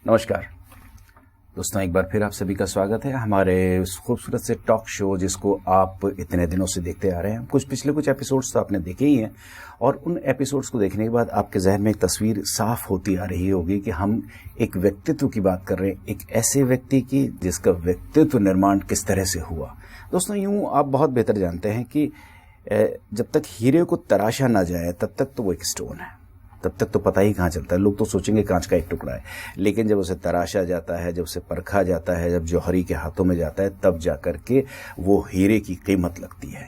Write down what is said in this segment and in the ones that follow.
नमस्कार दोस्तों, एक बार फिर आप सभी का स्वागत है हमारे उस खूबसूरत से टॉक शो जिसको आप इतने दिनों से देखते आ रहे हैं। पिछले कुछ एपिसोड्स तो आपने देखे ही हैं और उन एपिसोड्स को देखने के बाद आपके जहन में एक तस्वीर साफ होती आ रही होगी कि हम एक व्यक्तित्व की बात कर रहे हैं, एक ऐसे व्यक्ति की जिसका व्यक्तित्व निर्माण किस तरह से हुआ। दोस्तों, यूं आप बहुत बेहतर जानते हैं कि जब तक हीरे को तराशा ना जाए तब तक तो वो एक स्टोन है, तब तक तो पता ही कहाँ चलता है। लोग तो सोचेंगे कांच का एक टुकड़ा है, लेकिन जब उसे तराशा जाता है, जब उसे परखा जाता है, जब जौहरी के हाथों में जाता है, तब जाकर के वो हीरे की कीमत लगती है।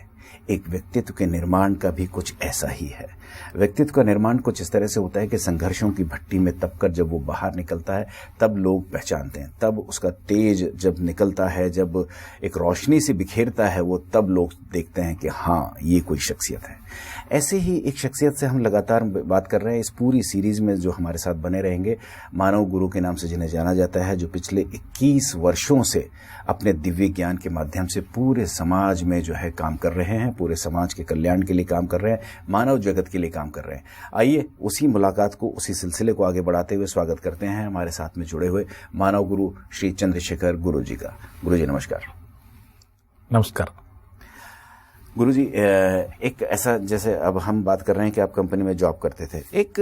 एक व्यक्तित्व के निर्माण का भी कुछ ऐसा ही है। व्यक्तित्व का निर्माण कुछ इस तरह से होता है कि संघर्षों की भट्टी में तपकर जब वो बाहर निकलता है तब लोग पहचानते हैं, तब उसका तेज जब निकलता है, जब एक रोशनी से बिखेरता है वो, तब लोग देखते हैं कि हाँ, ये कोई शख्सियत है। ऐसे ही एक शख्सियत से हम लगातार बात कर रहे हैं इस पूरी सीरीज में, जो हमारे साथ बने रहेंगे। मानव गुरु के नाम से जिन्हें जाना जाता है, जो पिछले 21 वर्षों से अपने दिव्य ज्ञान के माध्यम से पूरे समाज में जो है काम कर रहे हैं, पूरे समाज के कल्याण के लिए काम कर रहे हैं, मानव जगत के लिए काम कर रहे हैं। आइए उसी मुलाकात को, उसी सिलसिले को आगे बढ़ाते हुए स्वागत करते हैं हमारे साथ में जुड़े हुए मानव गुरु श्री चंद्रशेखर गुरु जी का। गुरु जी नमस्कार। नमस्कार गुरु जी, एक ऐसा, जैसे अब हम बात कर रहे हैं कि आप कंपनी में जॉब करते थे, एक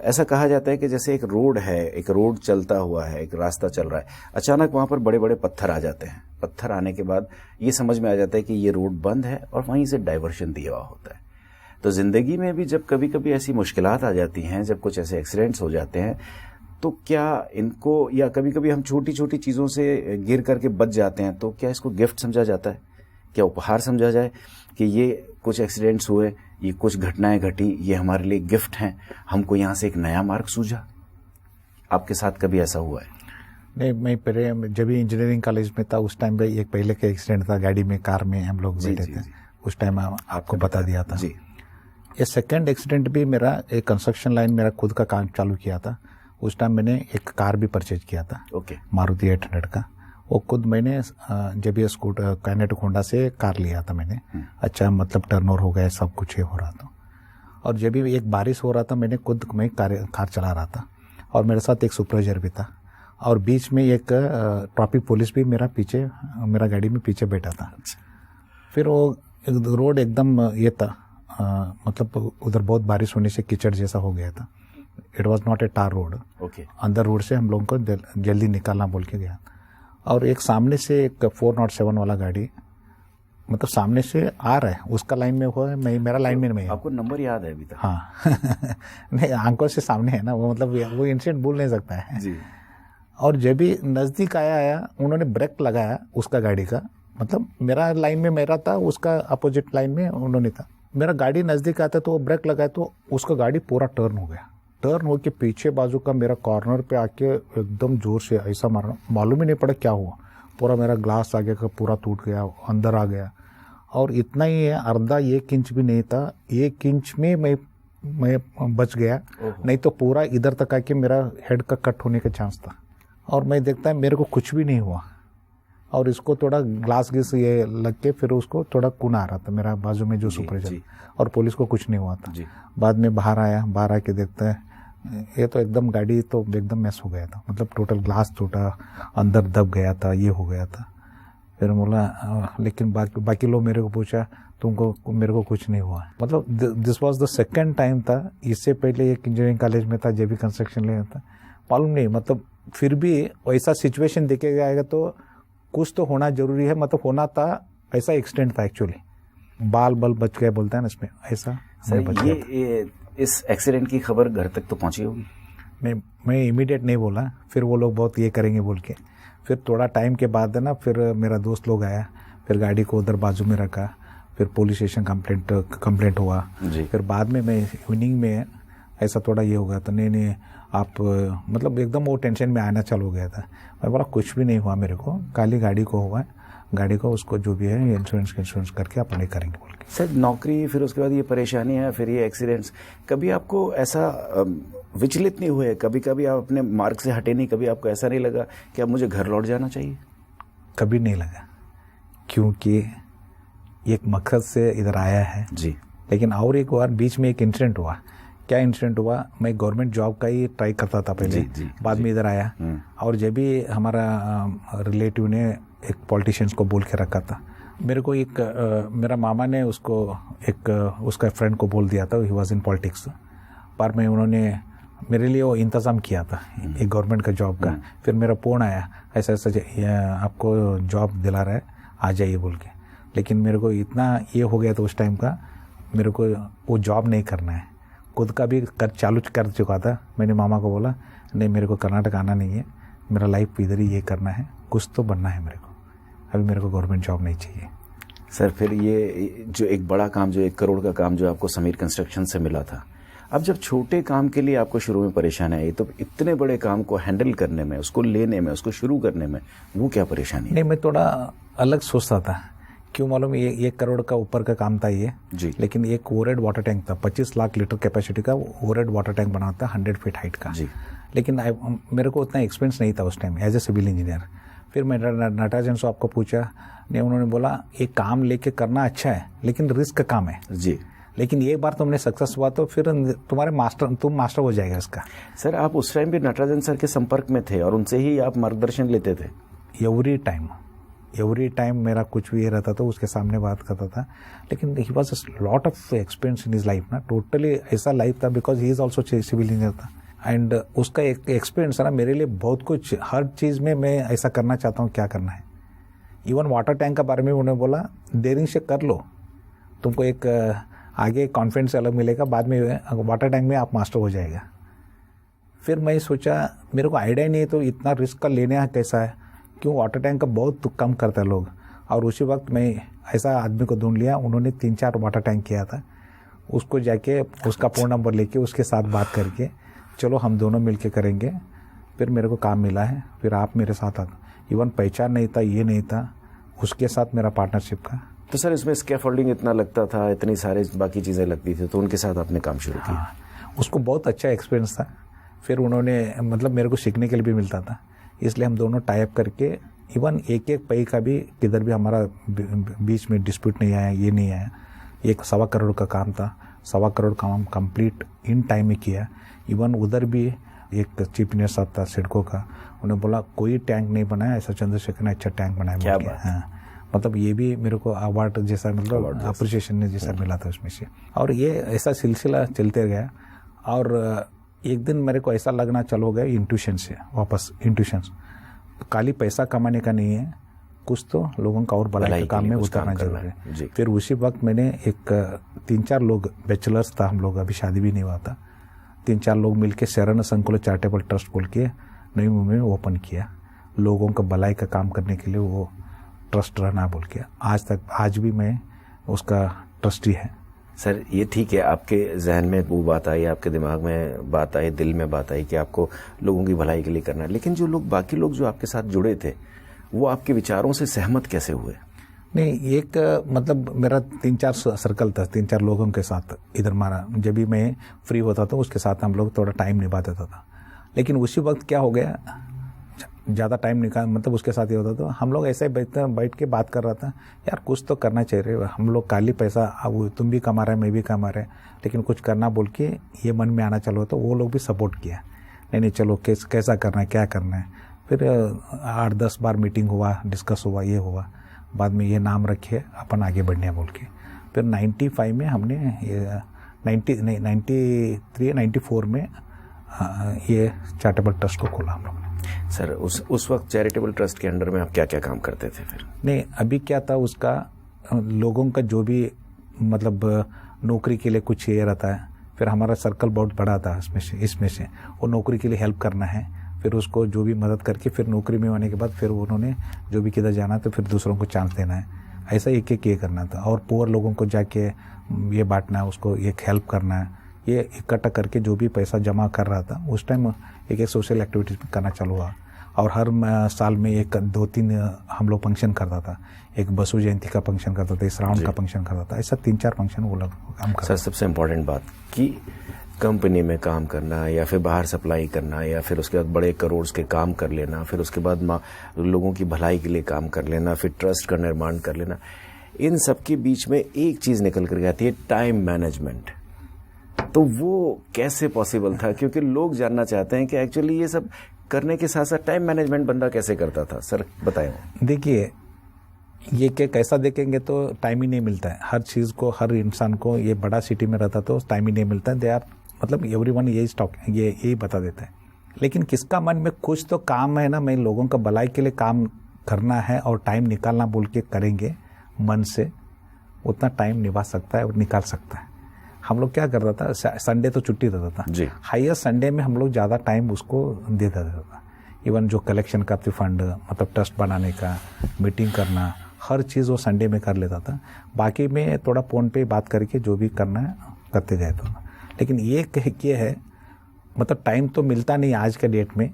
ऐसा कहा जाता है कि जैसे एक रोड है, एक रोड चलता हुआ है, एक रास्ता चल रहा है, अचानक वहां पर बड़े बड़े पत्थर आ जाते हैं। पत्थर आने के बाद ये समझ में आ जाता है कि ये रोड बंद है और वहीं से डाइवर्शन दिया हुआ होता है। तो जिंदगी में भी जब कभी कभी ऐसी मुश्किलात आ जाती हैं, जब कुछ ऐसे एक्सीडेंट्स हो जाते हैं, तो क्या इनको, या कभी कभी हम छोटी छोटी चीज़ों से गिर करके बच जाते हैं, तो क्या इसको गिफ्ट समझा जाता है, क्या उपहार समझा जाए कि ये कुछ एक्सीडेंट्स हुए, ये कुछ घटनाएं घटी, ये हमारे लिए गिफ्ट हैं, हमको यहाँ से एक नया मार्ग सूझा? आपके साथ कभी ऐसा हुआ है? नहीं, मैं पहले जब भी इंजीनियरिंग कॉलेज में था उस टाइम पे एक पहले का एक्सीडेंट था, गाड़ी में, कार में हम लोग बैठे थे, उस टाइम आपको बता दिया था जी। ये सेकंड एक्सीडेंट भी मेरा एक कंस्ट्रक्शन लाइन, मेरा खुद का काम चालू किया था। उस टाइम मैंने एक कार भी परचेज किया था, मारुति 800 का। वो खुद मैंने जब ये स्कूटर काइनेटिक होंडा से कार लिया था मैंने। अच्छा, मतलब टर्नओवर हो गया, सब कुछ ये हो रहा था। और जब भी एक बारिश हो रहा था, मैं कार चला रहा था और मेरे साथ एक सुपरवाइजर भी था, और बीच में एक ट्रैफिक पुलिस भी मेरा गाड़ी में पीछे बैठा था। फिर वो रोड एकदम ये था, मतलब उधर बहुत बारिश होने से कीचड़ जैसा हो गया था। It was not a tar road. अंदर रोड से हम लोगों को जल्दी निकालना बोल के गया, और एक सामने से एक 407 वाला गाड़ी, मतलब सामने से आ रहा है, उसका लाइन में हुआ है, मेरा लाइन में नहीं है। आपको नंबर याद है अभी तक? हाँ नहीं, आंखों से सामने है ना वो, मतलब वो इंसिडेंट भूल नहीं सकता है जी। और जब भी नज़दीक आया उन्होंने ब्रेक लगाया उसका गाड़ी का, मतलब मेरा लाइन में मेरा था, उसका अपोजिट लाइन में उन्होंने था। मेरा गाड़ी नज़दीक आता तो वो ब्रेक लगाया तो उसका गाड़ी पूरा टर्न हो गया। टर्न होके पीछे बाजू का मेरा कॉर्नर पे आके एकदम जोर से ऐसा मारना, मालूम ही नहीं पड़ा क्या हुआ। पूरा मेरा ग्लास आगे का पूरा टूट गया, अंदर आ गया। और इतना ही है, आधा 1 इंच भी नहीं था, 1 इंच में मैं बच गया, नहीं तो पूरा इधर तक आके मेरा हेड का कट होने का चांस था। और मैं देखता है मेरे को कुछ भी नहीं हुआ, और इसको थोड़ा ग्लास ये लग के फिर उसको थोड़ा खून आ रहा था मेरा बाजू में, जो सुपरवाइजर, और पुलिस को कुछ नहीं हुआ था। बाद में बाहर आके देखता है ये तो एकदम गाड़ी तो एकदम मैस हो गया था, मतलब टोटल ग्लास टूटा, अंदर दब गया था, ये हो गया था। फिर बोला, लेकिन बाकी लोग मेरे को पूछा मेरे को कुछ नहीं हुआ। मतलब this was the second time था। इससे पहले एक इंजीनियरिंग कॉलेज में था, जेबी कंस्ट्रक्शन लेना था, मालूम नहीं, मतलब फिर भी वैसा सिचुएशन देखे जाएगा तो कुछ तो होना जरूरी है, मतलब होना था, ऐसा एक्सीडेंट था एक्चुअली। बाल बच गए बोलता है ना इसमें, ऐसा बच गया। इस एक्सीडेंट की खबर घर तक तो पहुंची होगी? नहीं, मैं इमीडिएट नहीं बोला, फिर वो लोग बहुत ये करेंगे बोल के। फिर थोड़ा टाइम के बाद है ना, फिर मेरा दोस्त लोग आया, फिर गाड़ी को उधर बाजू में रखा, फिर पुलिस स्टेशन कंप्लेंट हुआ। फिर बाद में मैं इवनिंग में ऐसा थोड़ा ये हो गया था, नहीं आप, मतलब एकदम वो टेंशन में आना चालू हो गया था। मैं बोला कुछ भी नहीं हुआ मेरे को, खाली गाड़ी को हुआ, गाड़ी को उसको जो भी है इंश्योरेंस करके आप नहीं करेंगे बोल के। सर, नौकरी, फिर उसके बाद ये परेशानी है, फिर ये एक्सीडेंट्स, कभी आपको ऐसा विचलित नहीं हुए? कभी आप अपने मार्ग से हटे नहीं? कभी आपको ऐसा नहीं लगा कि अब मुझे घर लौट जाना चाहिए? कभी नहीं लगा, क्योंकि एक मकसद से इधर आया है जी। लेकिन और एक बार बीच में एक इंसिडेंट हुआ क्या इंसिडेंट हुआ, मैं गवर्नमेंट जॉब का ही ट्राई करता था पहले, बाद में इधर आया। और जब भी हमारा रिलेटिव ने एक पॉलिटिशियंस को बोल के रखा था, मेरे को एक मेरा मामा ने उसको एक उसका फ्रेंड को बोल दिया था, ही वॉज इन पॉलिटिक्स, पर मैं उन्होंने मेरे लिए वो इंतज़ाम किया था एक गवर्नमेंट का जॉब का। फिर मेरा फ़ोन आया, ऐसा ऐसा आपको जॉब दिला रहा है, आ जाइए बोल के। लेकिन मेरे को इतना ये हो गया था उस टाइम का, मेरे को वो जॉब नहीं करना है, खुद का भी चालू कर चुका था। मैंने मामा को बोला नहीं, मेरे को कर्नाटक आना नहीं है, मेरा लाइफ इधर ही ये करना है, कुछ तो बनना है मेरे को, अभी मेरे को गवर्नमेंट जॉब नहीं चाहिए। सर फिर ये जो एक बड़ा काम, जो 1 करोड़ का काम जो आपको समीर कंस्ट्रक्शन से मिला था, अब जब छोटे काम के लिए आपको शुरू में परेशानी आई, तो इतने बड़े काम को हैंडल करने में, उसको लेने में, उसको शुरू करने में वो क्या परेशानी? नहीं, मैं थोड़ा अलग सोचता था, क्यों मालूम, ये 1 करोड़ का ऊपर का काम था ये जी। लेकिन एक ओवरहेड वाटर टैंक था, 25 लाख लीटर कैपेसिटी का ओवरहेड वाटर टैंक बना था 100 फीट हाइट का जी। लेकिन मेरे को उतना एक्सपीरियंस नहीं था उस time as a civil engineer. फिर मैं नटराजन से आपको पूछा, ने उन्होंने बोला ये काम लेके करना अच्छा है लेकिन रिस्क का काम है जी, लेकिन एक बार तुमने सक्सेस हुआ तो फिर तुम मास्टर हो जाएगा इसका। सर आप उस टाइम भी नटराजन सर के संपर्क में थे और उनसे ही आप मार्गदर्शन लेते थे? एवरी टाइम मेरा कुछ भी ये रहता था उसके सामने बात करता था, लेकिन he was lot of experience in his life ना, टोटली ऐसा लाइफ था, because he is also civil engineer था। एंड उसका एक एक्सपीरियंस है ना मेरे लिए बहुत कुछ, हर चीज़ में मैं ऐसा करना चाहता हूँ क्या करना है। इवन वाटर टैंक के बारे में उन्होंने बोला देरी से कर लो, तुमको एक आगे कॉन्फिडेंस अलग मिलेगा, बाद में वाटर टैंक में आप मास्टर हो जाएगा। फिर मैं सोचा मेरे को आइडिया नहीं है तो इतना रिस्क का लेने कैसा है, क्यों वाटर टैंक का बहुत कम करता है लोग। और उसी वक्त मैं ऐसा आदमी को ढूंढ लिया, उन्होंने 3-4 वाटर टैंक किया था, उसको जाके उसका फ़ोन नंबर लेके उसके साथ बात करके चलो हम दोनों मिलके करेंगे। फिर मेरे को काम मिला है, फिर आप मेरे साथ आ, इवन पहचान नहीं था, ये नहीं था, उसके साथ मेरा पार्टनरशिप का। तो सर इसमें स्कैफोल्डिंग इतना लगता था, इतनी सारे बाकी चीज़ें लगती थी, तो उनके साथ आपने काम शुरू किया? हाँ, उसको बहुत अच्छा एक्सपीरियंस था। फिर उन्होंने मतलब मेरे को सीखने के लिए भी मिलता था, इसलिए हम दोनों टाई अप करके इवन एक पई का भी किधर भी हमारा बीच में डिस्प्यूट नहीं आया, ये नहीं आया। 1.25 करोड़ का काम था, 1.25 करोड़ का काम कंप्लीट इन टाइम में किया। इवन उधर भी एक चीफ इंजीनियर साहब था सिडको का, उन्होंने बोला कोई टैंक नहीं बनाया ऐसा चंद्रशेखर ने अच्छा टैंक बनाया। क्या बात। हाँ, मतलब ये भी मेरे को अवार्ड जैसा, मतलब अप्रिसिएशन जैसा मिला था उसमें से। और ये ऐसा सिलसिला चलते गया और एक दिन मेरे को ऐसा लगना चालू हो गया इंट्यूशन से, वापस इंट्यूशन, खाली पैसा कमाने का नहीं है, कुछ तो लोगों का और भलाई के काम में उतरना जरूरी है। फिर उसी वक्त मैंने एक 3-4 लोग, बैचलर्स था हम लोग, अभी शादी भी नहीं हुआ था, 3-4 लोग मिलके शरण संकुल चैरिटेबल ट्रस्ट बोल के नई मुंबई में ओपन किया, लोगों का भलाई का काम करने के लिए वो ट्रस्ट रहना बोल के। आज भी मैं उसका ट्रस्टी है। सर ये ठीक है, आपके जहन में वो बात आई, आपके दिमाग में बात आई, दिल में बात आई कि आपको लोगों की भलाई के लिए करना है, लेकिन जो लोग, बाकी लोग जो आपके साथ जुड़े थे, वो आपके विचारों से सहमत कैसे हुए? नहीं, एक मतलब मेरा 3-4 सर्कल था, 3-4 लोगों के साथ इधर मारा, जब भी मैं फ्री होता था उसके साथ हम लोग थोड़ा टाइम निभा देता था। लेकिन उसी वक्त क्या हो गया, ज़्यादा टाइम निकाल, मतलब उसके साथ ही होता था, हम लोग ऐसे बैठ के बात कर रहा था, यार कुछ तो करना चाहिए, हम लोग खाली पैसा, अब तुम भी कमा रहे मैं भी कमा रहे, लेकिन कुछ करना बोल के ये मन में आना चलो, तो वो लोग भी सपोर्ट किया, नहीं चलो कैसा करना है, क्या करना है। फिर 8-10 बार मीटिंग हुआ, डिस्कस हुआ, ये हुआ, बाद में ये नाम रखे अपन आगे बढ़ने बोल के। फिर 95 में हमने 93-94 में ये चैरिटेबल ट्रस्ट को खोला हम लोग ने। सर उस वक्त चैरिटेबल ट्रस्ट के अंडर में आप क्या क्या काम करते थे फिर? नहीं, अभी क्या था, उसका लोगों का जो भी मतलब नौकरी के लिए कुछ ये रहता है, फिर हमारा सर्कल बहुत बड़ा था, इसमें से वो नौकरी के लिए हेल्प करना है, फिर उसको जो भी मदद करके फिर नौकरी में आने के बाद फिर उन्होंने जो भी किधर जाना तो फिर दूसरों को चांस देना है, ऐसा एक ये करना था। और पुअर लोगों को जाके ये बांटना है, उसको एक हेल्प करना है, ये इकट्ठा करके जो भी पैसा जमा कर रहा था उस टाइम एक सोशल एक्टिविटीज करना चालू हुआ। और हर साल में 1-2-3 हम लोग फंक्शन करता था, एक बसु जयंती का फंक्शन करता था, श्रावण का फंक्शन करता था, ऐसा 3-4 फंक्शन वो लोग हम करते। सर सबसे इम्पोर्टेंट बात कि कंपनी में काम करना या फिर बाहर सप्लाई करना या फिर उसके बाद बड़े करोड़ के काम कर लेना, फिर उसके बाद लोगों की भलाई के लिए काम कर लेना, फिर ट्रस्ट का निर्माण कर लेना, इन सब के बीच में एक चीज़ निकल कर आती है, टाइम मैनेजमेंट। तो वो कैसे पॉसिबल था? क्योंकि लोग जानना चाहते हैं कि एक्चुअली ये सब करने के साथ साथ टाइम मैनेजमेंट बंदा कैसे करता था। सर बताएं। देखिए, ये क्या कैसा देखेंगे तो टाइम ही नहीं मिलता है हर चीज़ को, हर इंसान को। ये बड़ा सिटी में रहता तो टाइम ही नहीं मिलता है। दे आर मतलब एवरीवन यही स्टॉक यही बता देता है। लेकिन किसका मन में कुछ तो काम है ना, मैं लोगों का भलाई के लिए काम करना है और टाइम निकालना बोल के करेंगे मन से, उतना टाइम निभा सकता है और निकाल सकता है। हम लोग क्या कर रहा था, संडे तो छुट्टी रहता था जी, हाईएस्ट संडे में हम लोग ज़्यादा टाइम उसको दे देता था। इवन जो कलेक्शन का फंड, मतलब ट्रस्ट बनाने का, मीटिंग करना, हर चीज़ वो संडे में कर लेता था। बाकी में थोड़ा फ़ोन पे बात करके जो भी करना है करते जाए तो। लेकिन ये है मतलब टाइम तो मिलता नहीं आज के डेट में,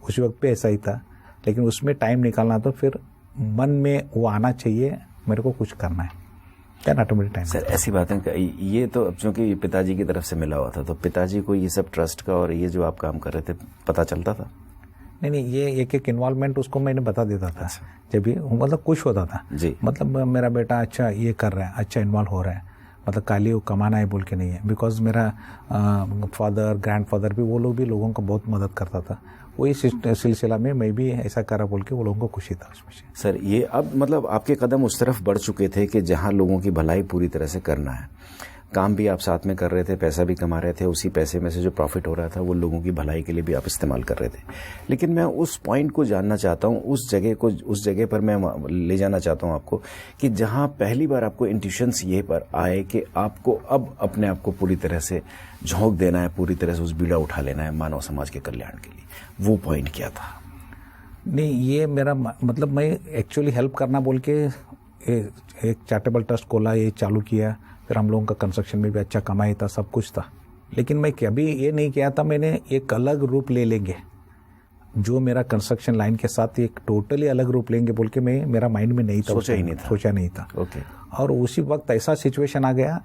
उस वक्त पे ऐसा ही था। लेकिन उसमें टाइम निकालना तो फिर मन में वो आना चाहिए, मेरे को कुछ करना है, क्या ऑटोमेटिक टाइम। सर ऐसी बातें ये तो अब चूंकि पिताजी की तरफ से मिला हुआ था, तो पिताजी को ये सब ट्रस्ट का और ये जो आप काम कर रहे थे पता चलता था? नहीं, ये एक इन्वॉल्वमेंट उसको मैंने बता देता था। अच्छा। जब भी मतलब खुश होता था जी, मतलब मेरा बेटा अच्छा ये कर रहा है, अच्छा इन्वॉल्व हो रहा है, मतलब खाली वो कमाना है बोल के नहीं है। बिकॉज मेरा फादर, ग्रैंडफादर भी, वो लोग भी लोगों को बहुत मदद करता था। वही सिलसिला में मैं भी ऐसा करा बोल के वो लोगों को खुशी था उसमें से। सर ये अब मतलब आपके कदम उस तरफ बढ़ चुके थे कि जहां लोगों की भलाई पूरी तरह से करना है, काम भी आप साथ में कर रहे थे, पैसा भी कमा रहे थे, उसी पैसे में से जो प्रॉफिट हो रहा था वो लोगों की भलाई के लिए भी आप इस्तेमाल कर रहे थे। लेकिन मैं उस पॉइंट को जानना चाहता हूँ, उस जगह पर मैं ले जाना चाहता हूँ आपको, कि जहाँ पहली बार आपको इंट्यूशंस ये पर आए कि आपको अब अपने आप को पूरी तरह से झोंक देना है, पूरी तरह से उस बीड़ा उठा लेना है मानव समाज के कल्याण के लिए, वो पॉइंट क्या था? नहीं, ये मेरा मतलब मैं एक्चुअली हेल्प करना बोल के एक चैरिटेबल ट्रस्ट खोला, ये चालू किया। फिर हम लोगों का कंस्ट्रक्शन में भी अच्छा कमाई था, सब कुछ था। लेकिन मैं कभी ये नहीं किया था मैंने एक अलग रूप ले लेंगे, जो मेरा कंस्ट्रक्शन लाइन के साथ एक टोटली अलग रूप लेंगे बोल के मेरा माइंड में नहीं था, सोचा नहीं था। ओके। और उसी वक्त ऐसा सिचुएशन आ गया,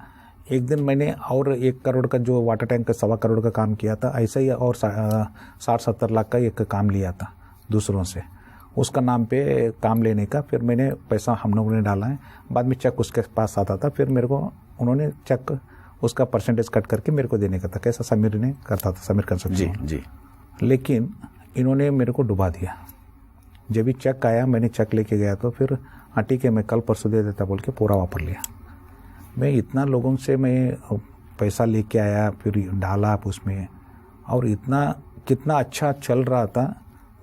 एक दिन मैंने और 1 करोड़ का जो वाटर टैंक का 1.25 करोड़ का काम किया था, ऐसा ही और 60-70 लाख का एक काम लिया था दूसरों से, उसका नाम पे काम लेने का। फिर मैंने पैसा हम लोगों ने डाला है, बाद में चेक उसके पास आता था, फिर मेरे को उन्होंने चेक उसका परसेंटेज कट करके मेरे को देने का था। कैसा समीर ने करता था, समीर कंस्ट्रक्शन। जी। लेकिन इन्होंने मेरे को डुबा दिया। जब भी चेक आया, मैंने चेक लेके गया तो फिर हाँ ठीक है मैं कल परसों दे देता बोल के पूरा वापर लिया। मैं इतना लोगों से मैं पैसा लेके आया, फिर डाला उसमें, और इतना कितना अच्छा चल रहा था।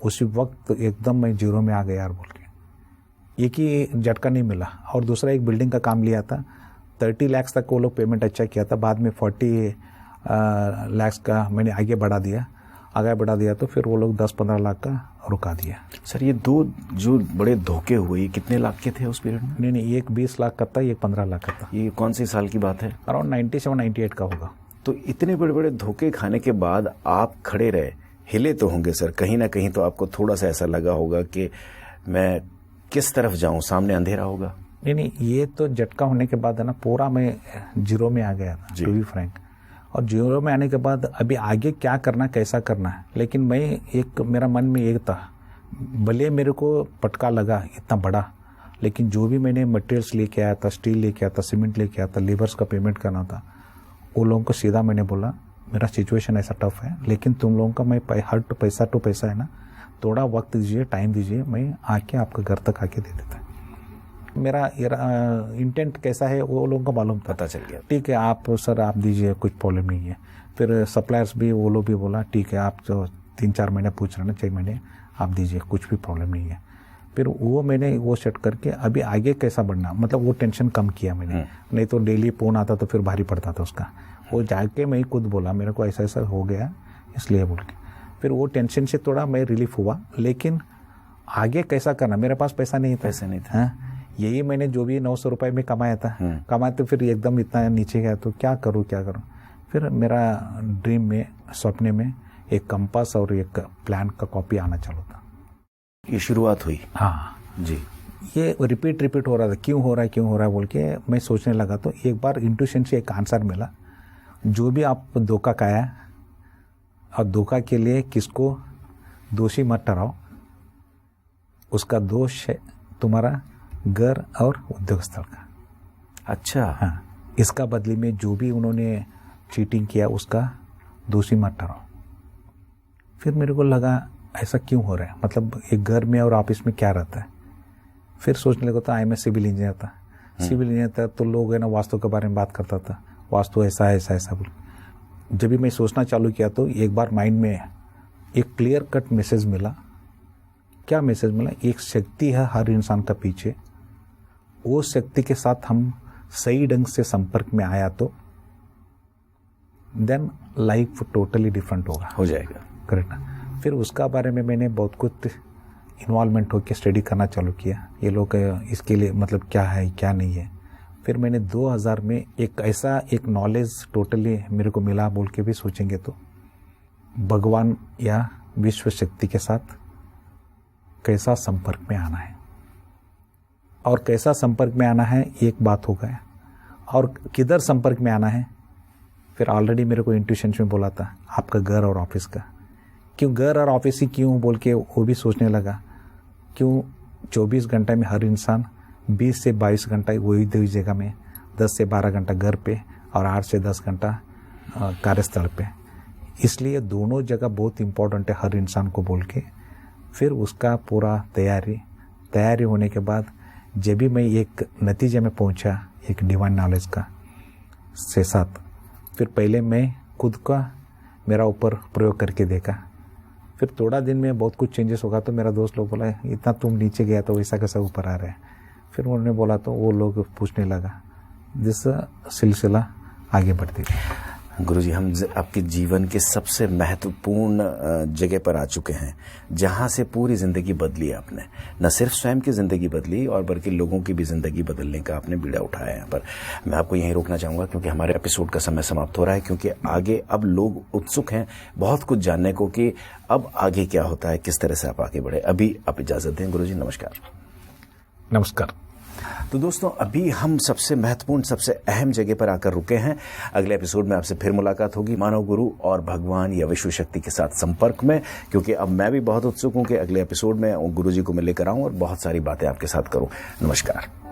उसी वक्त एकदम मैं जीरो में आ गया यार बोल के, एक ही झटका नहीं मिला। और दूसरा एक बिल्डिंग का काम लिया था, 30 लाख तक वो लोग पेमेंट अच्छा किया था, बाद में 40 लाख का मैंने आगे बढ़ा दिया तो फिर वो लोग 10-15 लाख का रुका दिया। सर ये दो जो बड़े धोखे हुए, ये कितने लाख के थे उस पीरियड में? नहीं, एक 20 लाख का था, एक 15 लाख का था। ये कौन सी साल की बात है? अराउंड 97-98 का होगा। तो इतने बड़े बड़े धोखे खाने के बाद आप खड़े रहे, हिले तो होंगे सर, कहीं ना कहीं तो आपको थोड़ा सा ऐसा लगा होगा कि मैं किस तरफ जाऊं, सामने अंधेरा होगा? नहीं, ये तो झटका होने के बाद है ना, पूरा मैं जीरो में आ गया था, टू बी फ्रैंक। और जीरो में आने के बाद अभी आगे क्या करना, कैसा करना है, लेकिन मेरा मन में एक था, भले मेरे को पटका लगा इतना बड़ा, लेकिन जो भी मैंने मटेरियल्स लेके आया था, स्टील लेके आया था, सीमेंट लेके आया था, लेबर्स का पेमेंट करना था, वो लोगों को सीधा मैंने बोला मेरा सिचुएशन ऐसा टफ है, लेकिन तुम लोगों का मैं हर पैसा टू पैसा है ना, थोड़ा वक्त दीजिए, टाइम दीजिए, मैं आके आपके घर तक आके दे देता। मेरा इंटेंट कैसा है वो लोगों को मालूम था, पता चल गया। ठीक है आप सर आप दीजिए, कुछ प्रॉब्लम नहीं है। फिर सप्लायर्स भी वो लोग भी बोला ठीक है आप जो 3-4 महीने पूछ रहे ना, 6 महीने आप दीजिए, कुछ भी प्रॉब्लम नहीं है। फिर वो मैंने वो सेट करके अभी आगे कैसा बढ़ना, मतलब वो टेंशन कम किया मैंने। नहीं तो डेली फोन आता तो फिर भारी पड़ता था उसका। वो जाके मैं खुद बोला मेरे को ऐसा ऐसा हो गया इसलिए बोल के, फिर वो टेंशन से थोड़ा मैं रिलीफ हुआ। लेकिन आगे कैसा करना, मेरे पास पैसा नहीं था। यही मैंने जो भी 900 रुपये में कमाया था, कमाते फिर एकदम इतना नीचे गया तो क्या करूँ। फिर मेरा ड्रीम में, सपने में एक कंपास और एक प्लान का कॉपी आना चालू था। ये शुरुआत हुई? हाँ जी। ये रिपीट हो रहा था, क्यों हो रहा है बोल के मैं सोचने लगा। तो एक बार इंट्यूशन से एक आंसर मिला, जो भी आप धोखा खाया और धोखा के लिए किसको दोषी मत ठहराओ, उसका दोष है तुम्हारा घर और उद्योग स्थल का। अच्छा। हाँ, इसका बदले में जो भी उन्होंने चीटिंग किया उसका दोषी मत ठहराओ। फिर मेरे को लगा ऐसा क्यों हो रहा है, मतलब एक घर में और ऑफिस में क्या रहता है। फिर सोचने लगा था मैं सिविल इंजीनियर था। सिविल इंजीनियर था तो लोग है ना वास्तु के बारे में बात करता था, वास्तु ऐसा ऐसा ऐसा बोल। जब भी मैं सोचना चालू किया तो एक बार माइंड में एक क्लियर कट मैसेज मिला। क्या मैसेज मिला? एक शक्ति है हर इंसान का पीछे, वो शक्ति के साथ हम सही ढंग से संपर्क में आया तो देन लाइफ टोटली डिफरेंट हो जाएगा। करेक्ट ना? फिर उसका बारे में मैंने बहुत कुछ इन्वॉल्वमेंट होकर स्टडी करना चालू किया, ये लोग इसके लिए मतलब क्या है क्या नहीं है। फिर मैंने 2000 में एक नॉलेज टोटली मेरे को मिला बोल के भी सोचेंगे तो भगवान या विश्व शक्ति के साथ कैसा संपर्क में आना है, और कैसा संपर्क में आना है एक बात हो गया, और किधर संपर्क में आना है फिर ऑलरेडी मेरे को इंट्यूशन में बोला था आपका घर और ऑफिस का। क्यों घर और ऑफिस ही क्यों बोल के वो भी सोचने लगा, क्यों 24 घंटे में हर इंसान 20 से 22 घंटा वही जगह में, 10 से 12 घंटा घर पे और 8 से 10 घंटा कार्यस्थल पे, इसलिए दोनों जगह बहुत इम्पोर्टेंट है हर इंसान को बोल के। फिर उसका पूरा तैयारी होने के बाद जब भी मैं एक नतीजे में पहुंचा एक डिवाइन नॉलेज का से साथ, फिर पहले मैं खुद का मेरा ऊपर प्रयोग करके देखा। फिर थोड़ा दिन में बहुत कुछ चेंजेस होगा तो मेरा दोस्त लोग बोला इतना तुम नीचे गया तो वैसा कैसा ऊपर आ रहा है। फिर उन्होंने बोला तो वो लोग पूछने लगा, जिस सिलसिला आगे बढ़ती गई। गुरुजी, हम आपके जीवन के सबसे महत्वपूर्ण जगह पर आ चुके हैं, जहां से पूरी ज़िंदगी बदली आपने, न सिर्फ स्वयं की ज़िंदगी बदली और बल्कि लोगों की भी ज़िंदगी बदलने का आपने बीड़ा उठाया। यहाँ पर मैं आपको यहीं रोकना चाहूँगा क्योंकि हमारे एपिसोड का समय समाप्त हो रहा है, क्योंकि आगे अब लोग उत्सुक हैं बहुत कुछ जानने को कि अब आगे क्या होता है, किस तरह से आप आगे बढ़े। अभी आप इजाज़त दें गुरुजी, नमस्कार। नमस्कार। तो दोस्तों, अभी हम सबसे महत्वपूर्ण सबसे अहम जगह पर आकर रुके हैं। अगले एपिसोड में आपसे फिर मुलाकात होगी मानव गुरु और भगवान या विश्व शक्ति के साथ संपर्क में, क्योंकि अब मैं भी बहुत उत्सुक हूं कि अगले एपिसोड में गुरु जी को मैं लेकर आऊं और बहुत सारी बातें आपके साथ करूं। नमस्कार।